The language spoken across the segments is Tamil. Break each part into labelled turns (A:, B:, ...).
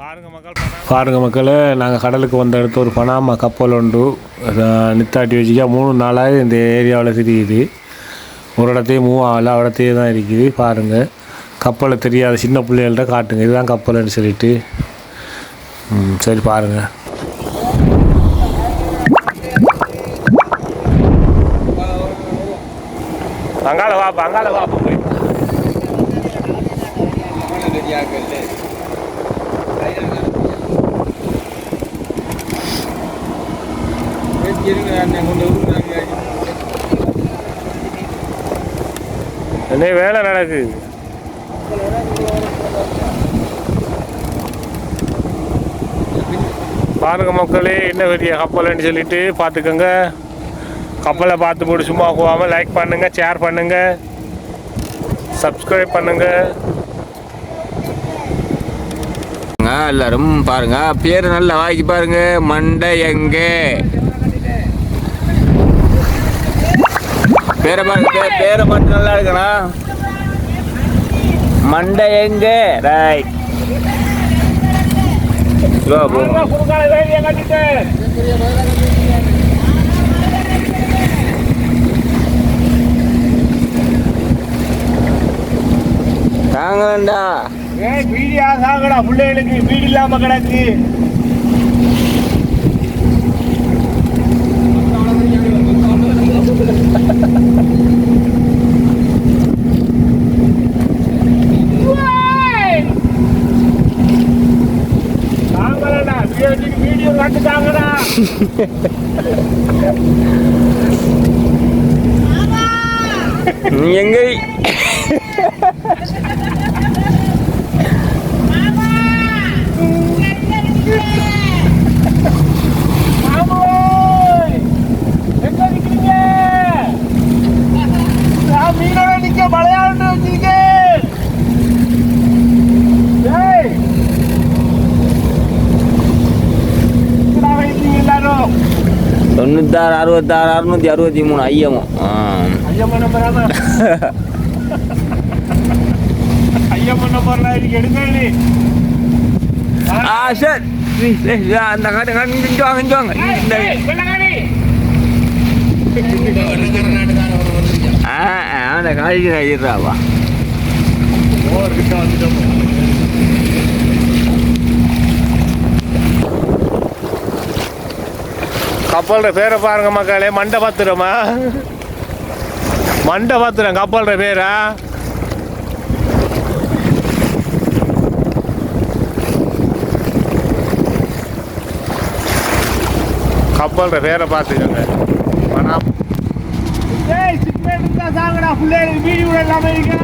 A: பாருங்க மக்களே, நாங்கள் கடலுக்கு வந்த இடத்து ஒரு பனாமா கப்பல் உண்டு நித்தாட்டி வச்சுக்கா 3 நாளாக இந்த ஏரியாவில் தெரியுது. ஒரு இடத்தையும் மூவ் ஆகலை, இடத்தையே தான் இருக்குது. பாருங்கள், கப்பலை தெரியாத சின்ன பிள்ளைகள்கிட்ட காட்டுங்க இதுதான் கப்பல்னு சொல்லிட்டு. சரி பாருங்கள். அங்கால வாப்பா, அங்கால வாப்பா போய் என்ன வேலை நடக்குது. பாருங்க மக்களே, என்ன பெரிய கப்பல்னு சொல்லிட்டு பார்த்துக்கோங்க. கப்பலை பார்த்து போட்டு சும்மா போகாமல் லைக் பண்ணுங்கள், ஷேர் பண்ணுங்கள், சப்ஸ்கிரைப் பண்ணுங்கள்.
B: எல்லாரும் பாருங்க, பேர் நல்லா வாங்கி பாருங்க. மண்டை எங்க பேரை பாருங்க, பேரை மட்டும் நல்லா இருக்கணும். மண்டை எங்க ரைட் தாங்கடா.
A: வீடியா சாங்கடா, பிள்ளைகளுக்கு வீடு இல்லாம கிடக்கு. வீடியோ காட்டுதாங்கடா.
B: நீ எங்க
A: மீனோட நிக்க மலையாளம் வச்சிருக்கேன்.
B: 96 66 663 ஐயமோ
A: ஐயம்மன் நம்பர்ல இதுக்கு எடுங்க.
B: சரி அந்த காட்டு வாங்க அந்த காய்ச்சி ஆகிடுறாவா.
A: கப்பலோட பேரை பாருங்க மக்களே, மண்டபத்திரமா மண்டபத்திரம் கப்பலோட பேரா. கப்பலோட பேரை பார்த்துக்கோங்க. சாங்கடா பிள்ளைகளுக்கு வீடியோ எல்லாமே இருக்கா.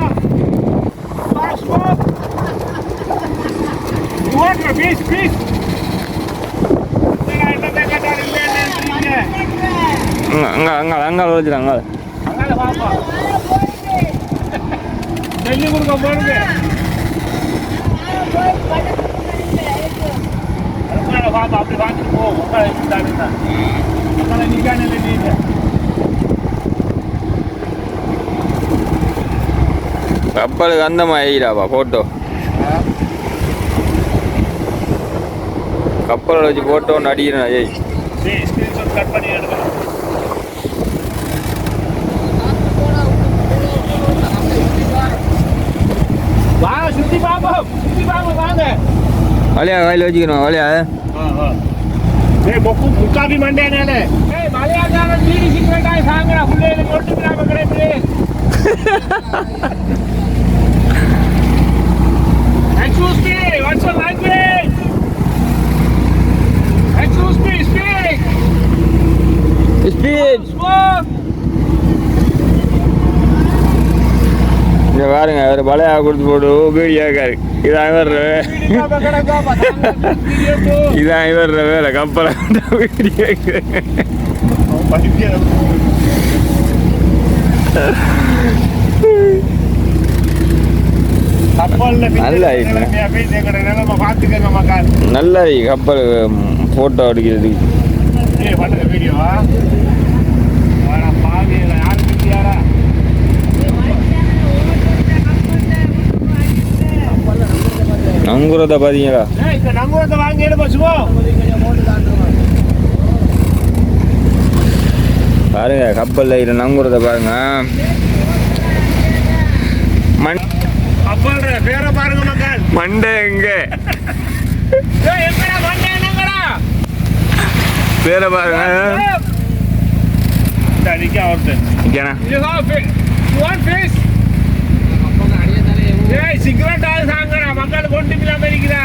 A: நெல்லி கொடுக்க போடுங்க. பாப்பா அப்படி வாங்கிட்டு போ. உங்களை நிக்கானே நீங்க
B: கப்பலுக்கு அந்த மாதிரிடாப்பா போட்டோ. கப்பலோட வச்சு போட்டோ நடிக்கிறேன். ஏய்
A: கட் பண்ணி எடுக்கலாம். வாங்க சுத்தி பாப்போம், சுத்தி பாப்போம் வாங்க.
B: வலையா கையில் வச்சுக்கணும். வலையா
A: முக்காபி மண்டேனாலே மலையாள வீடு சீக்கிரட்டாக சாங்கடா பிள்ளைகளுக்கு ஒட்டு விடாம கிடையாது. Excuse me, what's your language? Excuse me, speak.
B: Speak. இங்கே பாருங்க, அவர் வலையா கொடுத்து போட்டு வீடியோ இருக்காரு. இதான் இவர் வேலை கப்பலை வீடியோ நல்ல கப்பல் போட்டோ எடுக்கிறதுக்கு. நங்குறத பாத்தீங்களா?
A: இந்த நங்குறத வாங்கி எடுப்போம் சும்மா.
B: பாருங்க கப்பல்ல இது நங்குறத பாருங்க.
A: கப்பல் பேரை பாருங்க மக்கள்.
B: மண்டை எங்க?
A: எங்கடா மண்டை என்னங்கடா?
B: பேரை பாருங்க.
A: நிக்க ஒருத்தன். சிகரெட் ஆகுது மக்கள் கொண்டு அமெரிக்கா